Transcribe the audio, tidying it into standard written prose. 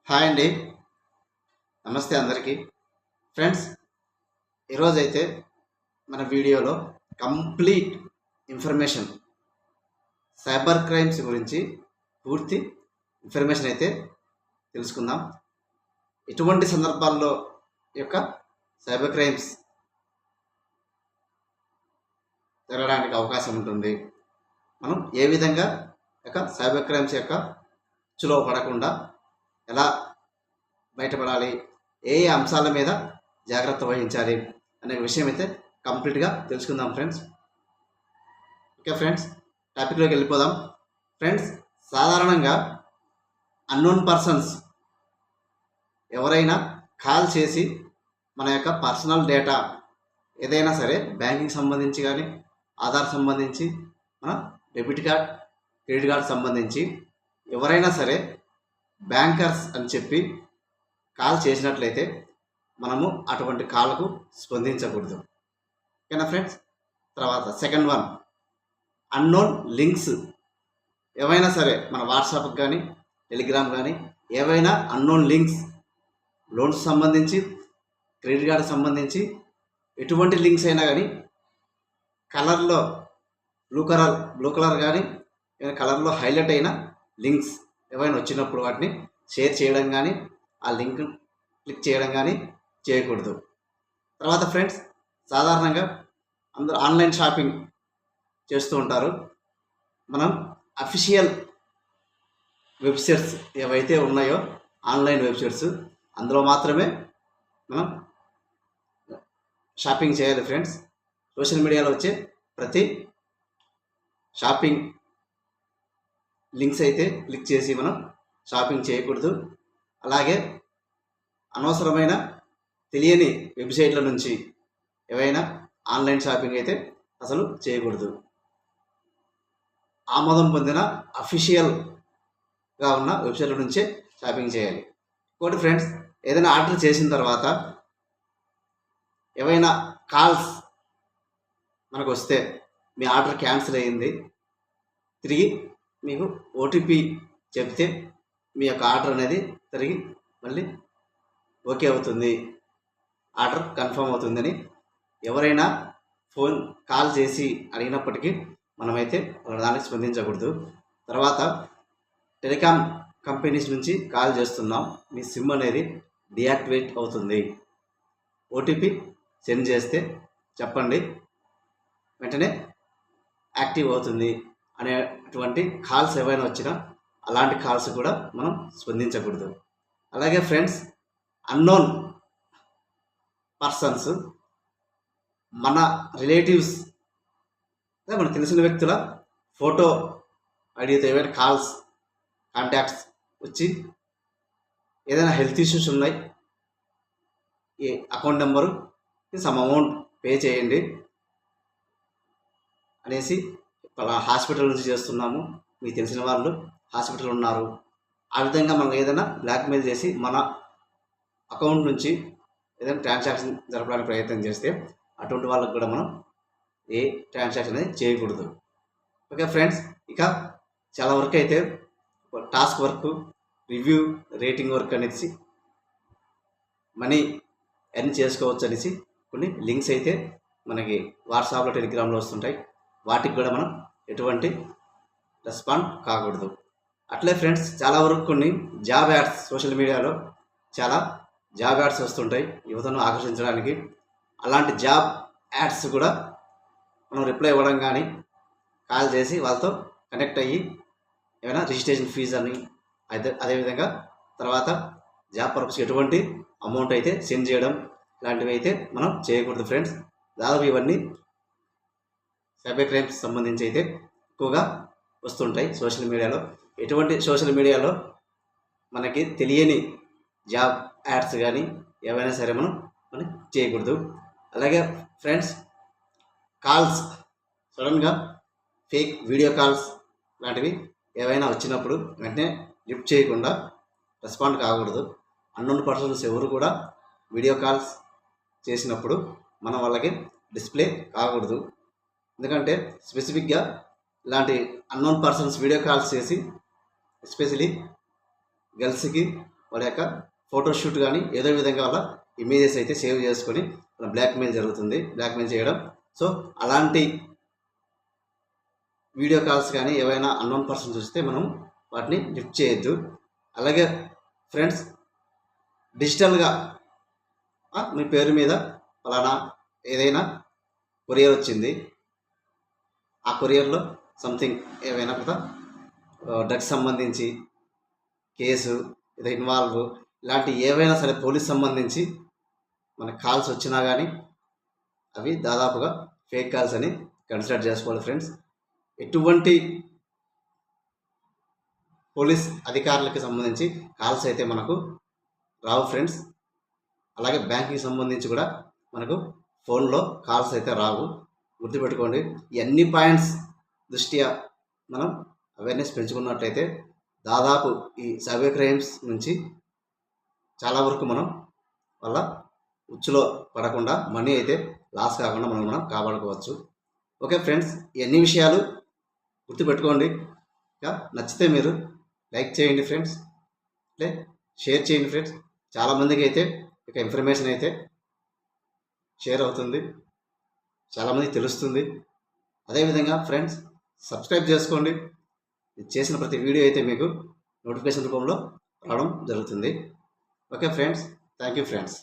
Hi అండి. నమస్తే అందరికీ. ఫ్రెండ్స్, ఈరోజైతే మన వీడియోలో కంప్లీట్ ఇన్ఫర్మేషన్ సైబర్ క్రైమ్స్ గురించి పూర్తి ఇన్ఫర్మేషన్ అయితే తెలుసుకుందాం. ఎటువంటి సందర్భాల్లో ఈ యొక్క సైబర్ క్రైమ్స్ జరగడానికి అవకాశం ఉంటుంది, మనం ఏ విధంగా సైబర్ క్రైమ్స్ యొక్క చులో పడకుండా ఎలా బయటపడాలి, ఏ అంశాల మీద జాగ్రత్త వహించాలి అనే విషయం అయితే కంప్లీట్గా తెలుసుకుందాం ఫ్రెండ్స్. ఓకే ఫ్రెండ్స్, టాపిక్లోకి వెళ్ళిపోదాం. ఫ్రెండ్స్, సాధారణంగా అన్నోన్ పర్సన్స్ ఎవరైనా కాల్ చేసి మన యొక్క పర్సనల్ డేటా ఏదైనా సరే, బ్యాంకింగ్ సంబంధించి కానీ, ఆధార్ సంబంధించి, మన డెబిట్ కార్డ్, క్రెడిట్ కార్డ్ సంబంధించి ఎవరైనా సరే బ్యాంకర్స్ అని చెప్పి కాల్ చేసినట్లయితే మనము అటువంటి కాల్కు స్పందించకూడదు. ఓకేనా ఫ్రెండ్స్? తర్వాత సెకండ్ వన్, అన్నోన్ లింక్స్ ఏవైనా సరే మన వాట్సాప్కి కానీ, టెలిగ్రామ్ కానీ, ఏవైనా అన్నోన్ లింక్స్, లోన్స్ సంబంధించి, క్రెడిట్ కార్డు సంబంధించి ఎటువంటి లింక్స్ అయినా కానీ కలర్లో బ్లూ కలర్ కానీ కలర్లో హైలైట్ అయిన లింక్స్ ఏవైనా వచ్చినప్పుడు వాటిని షేర్ చేయడం కానీ, ఆ లింక్ క్లిక్ చేయడం కానీ చేయకూడదు. తర్వాత ఫ్రెండ్స్, సాధారణంగా అందరూ ఆన్లైన్ షాపింగ్ చేస్తూ ఉంటారు. మనం అఫీషియల్ వెబ్సైట్స్ ఏవైతే ఉన్నాయో, ఆన్లైన్ వెబ్సైట్స్, అందులో మాత్రమే మనం షాపింగ్ చేయాలి ఫ్రెండ్స్. సోషల్ మీడియాలో వచ్చే ప్రతి షాపింగ్ లింక్స్ అయితే క్లిక్ చేసి మనం షాపింగ్ చేయకూడదు. అలాగే అనవసరమైన తెలియని వెబ్సైట్ల నుంచి ఏవైనా ఆన్లైన్ షాపింగ్ అయితే అసలు చేయకూడదు. ఆమోదం పొందిన అఫీషియల్గా ఉన్న వెబ్సైట్ల నుంచే షాపింగ్ చేయాలి. ఇంకోటి ఫ్రెండ్స్, ఏదైనా ఆర్డర్ చేసిన తర్వాత ఏవైనా కాల్స్ మనకు వస్తే మీ ఆర్డర్ క్యాన్సిల్ అయ్యింది, తిరిగి మీకు ఓటీపీ చెప్తే మీ యొక్క ఆర్డర్ అనేది తిరిగి మళ్ళీ ఓకే అవుతుంది, ఆర్డర్ కన్ఫర్మ్ అవుతుందని ఎవరైనా ఫోన్ కాల్ చేసి అడిగినప్పటికీ మనమైతే దానికి స్పందించకూడదు. తర్వాత టెలికాం కంపెనీస్ నుంచి కాల్ చేస్తున్నాం, మీ సిమ్ అనేది డియాక్టివేట్ అవుతుంది, ఓటీపీ సెండ్ చేస్తే చెప్పండి, వెంటనే యాక్టివ్ అవుతుంది అనేటువంటి కాల్స్ ఏవైనా వచ్చినా అలాంటి కాల్స్ కూడా మనం స్పందించకూడదు. అలాగే ఫ్రెండ్స్, అన్నోన్ పర్సన్స్ మన రిలేటివ్స్, మనకు తెలిసిన వ్యక్తుల ఫోటో అడిగితే ఏవైనా కాల్స్, కాంటాక్ట్స్ వచ్చి ఏదైనా హెల్త్ ఇష్యూస్ ఉన్నాయి, ఈ account number some amount pay చేయండి అనేసి, హాస్పిటల్ నుంచి చేస్తున్నాము, మీకు తెలిసిన వాళ్ళు హాస్పిటల్ ఉన్నారు, ఆ విధంగా మనం ఏదైనా బ్లాక్మెయిల్ చేసి మన అకౌంట్ నుంచి ఏదైనా ట్రాన్సాక్షన్ జరపడానికి ప్రయత్నం చేస్తే అటువంటి వాళ్ళకు కూడా మనం ఏ ట్రాన్సాక్షన్ అనేది చేయకూడదు. ఓకే ఫ్రెండ్స్, ఇక చాలా వరకు అయితే task work, review, rating work అనేసి మనీ ఎర్న్ చేసుకోవచ్చు అనేసి కొన్ని లింక్స్ అయితే మనకి వాట్సాప్లో, టెలిగ్రామ్లో వస్తుంటాయి. వాటికి కూడా మనం ఎటువంటి రెస్పాండ్ కాకూడదు. అట్లే ఫ్రెండ్స్, చాలా వరకు కొన్ని జాబ్ యాడ్స్, సోషల్ మీడియాలో చాలా జాబ్ యాడ్స్ వస్తుంటాయి యువతను ఆకర్షించడానికి. అలాంటి జాబ్ యాడ్స్ కూడా మనం రిప్లై ఇవ్వడం కానీ, కాల్ చేసి వాళ్ళతో కనెక్ట్ అయ్యి ఏమైనా రిజిస్ట్రేషన్ ఫీజు అని, అదేవిధంగా తర్వాత జాబ్ పర్పస్కి ఎటువంటి అమౌంట్ అయితే సెండ్ చేయడం ఇలాంటివి అయితే మనం చేయకూడదు ఫ్రెండ్స్. దాదాపు ఇవన్నీ సైబర్ క్రైమ్స్ సంబంధించి అయితే ఎక్కువగా వస్తుంటాయి సోషల్ మీడియాలో. ఎటువంటి సోషల్ మీడియాలో మనకి తెలియని జాబ్ యాడ్స్ కానీ ఏవైనా సరే మనం చేయకూడదు. అలాగే ఫ్రెండ్స్, కాల్స్ సడన్గా ఫేక్ వీడియో కాల్స్ లాంటివి ఏవైనా వచ్చినప్పుడు వెంటనే లిఫ్ట్ చేయకుండా రెస్పాండ్ కాకూడదు. అన్నోన్ పర్సన్స్ ఎవరు కూడా వీడియో కాల్స్ చేసినప్పుడు మనం వాళ్ళకి డిస్ప్లే కాకూడదు. ఎందుకంటే స్పెసిఫిక్గా ఇలాంటి అన్నోన్ పర్సన్స్ వీడియో కాల్స్ చేసి ఎస్పెషలీ గర్ల్స్కి వాళ్ళ యొక్క ఫోటోషూట్ కానీ ఏదో విధంగా వాళ్ళ ఇమేజెస్ అయితే సేవ్ చేసుకొని బ్లాక్మెయిల్ జరుగుతుంది, బ్లాక్మెయిల్ చేయడం. సో అలాంటి వీడియో కాల్స్ కానీ ఏవైనా అన్నోన్ పర్సన్ చూస్తే మనం వాటిని లిఫ్ట్ చేయొద్దు. అలాగే ఫ్రెండ్స్, డిజిటల్గా మీ పేరు మీద ఫలానా ఏదైనా కొరియర్ వచ్చింది, ఆ కొరియర్లో సంథింగ్ ఏవైనా కూడా డ్రగ్స్ సంబంధించి కేసు ఇది ఇన్వాల్వ్ ఇలాంటి ఏవైనా సరే పోలీస్ సంబంధించి మనకు కాల్స్ వచ్చినా కానీ అవి దాదాపుగా ఫేక్ కాల్స్ అని కన్సిడర్ చేసుకోవాలి ఫ్రెండ్స్. ఎటువంటి పోలీస్ అధికారులకు సంబంధించి కాల్స్ అయితే మనకు రావు ఫ్రెండ్స్. అలాగే బ్యాంకింగ్ సంబంధించి కూడా మనకు ఫోన్లో కాల్స్ అయితే రావు. గుర్తుపెట్టుకోండి. ఈ అన్ని పాయింట్స్ దృష్ట్యా మనం అవేర్నెస్ పెంచుకున్నట్లయితే దాదాపు ఈ సైబర్ క్రైమ్స్ నుంచి చాలా వరకు మనం వాళ్ళ ఉచ్చులో పడకుండా మనీ అయితే లాస్ కాకుండా మనం కాపాడుకోవచ్చు. ఓకే ఫ్రెండ్స్, ఈ అన్ని విషయాలు గుర్తుపెట్టుకోండి. ఇంకా నచ్చితే మీరు లైక్ చేయండి ఫ్రెండ్స్, షేర్ చేయండి ఫ్రెండ్స్. చాలామందికి అయితే ఇక ఇన్ఫర్మేషన్ అయితే షేర్ అవుతుంది, చాలామందికి తెలుస్తుంది. అదేవిధంగా ఫ్రెండ్స్ సబ్స్క్రైబ్ చేసుకోండి. చేసిన ప్రతి వీడియో అయితే మీకు నోటిఫికేషన్ రూపంలో రావడం జరుగుతుంది. Okay friends, thank you friends.